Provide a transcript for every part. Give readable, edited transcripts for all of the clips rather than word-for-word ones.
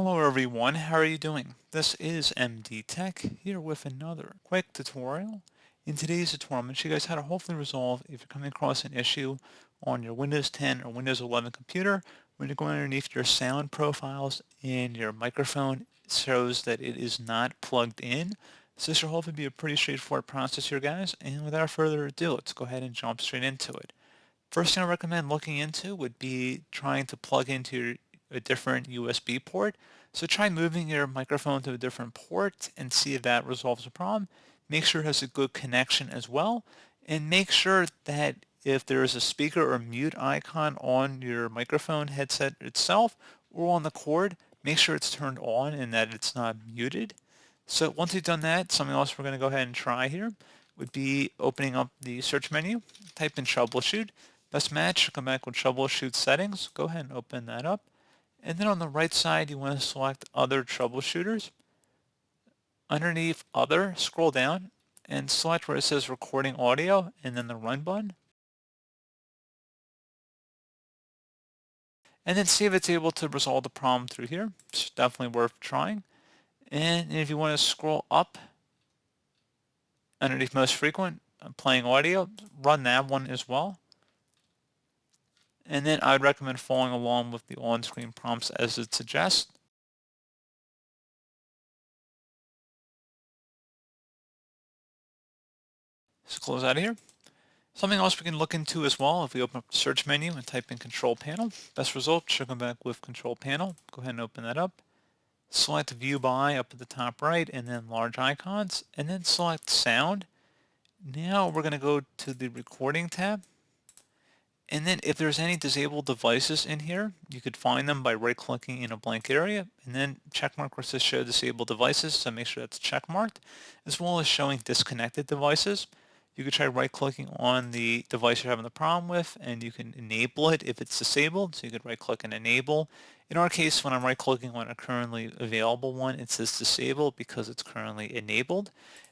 Hello everyone, how are you doing? This is MD Tech here with another quick tutorial. In today's tutorial, I'm going to show you guys how to hopefully resolve if you're coming across an issue on your Windows 10 or Windows 11 computer when you're going underneath your sound profiles and your microphone shows that it is not plugged in. So this should hopefully be a pretty straightforward process here, guys, and without further ado, let's go ahead and jump straight into it. First thing I recommend looking into would be trying to plug into a different USB port. So try moving your microphone to a different port and see if that resolves the problem. Make sure it has a good connection as well. And make sure that if there is a speaker or mute icon on your microphone headset itself or on the cord, make sure it's turned on and that it's not muted. So once you've done that, something else we're going to go ahead and try here would be opening up the search menu, type in troubleshoot. Best match, come back with troubleshoot settings. Go ahead and open that up. And then on the right side, you want to select other troubleshooters. Underneath other, scroll down and select where it says recording audio and then the run button. And then see if it's able to resolve the problem through here. It's definitely worth trying. And if you want to scroll up underneath most frequent, playing audio, run that one as well. And then I'd recommend following along with the on-screen prompts as it suggests. Let's close out of here. Something else we can look into as well, if we open up the search menu and type in control panel, best result should come back with control panel. Go ahead and open that up. Select view by up at the top right and then large icons and then select sound. Now we're going to go to the recording tab. And then if there's any disabled devices in here, you could find them by right-clicking in a blank area and then checkmark where it says show disabled devices, so make sure that's checkmarked, as well as showing disconnected devices. You could try right-clicking on the device you're having the problem with, and you can enable it if it's disabled, so you could right-click and enable. In our case, when I'm right-clicking on a currently available one, it says disabled because it's currently enabled.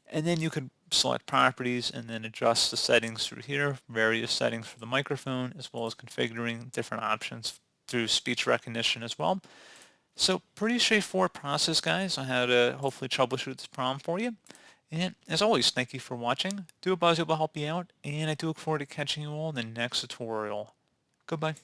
And then you could select properties and then adjust the settings through here, various settings for the microphone, as well as configuring different options through speech recognition as well. So pretty straightforward process, guys, on how to hopefully troubleshoot this problem for you. And as always, thank you for watching. Do hope I was able to help you out, and I do look forward to catching you all in the next tutorial. Goodbye.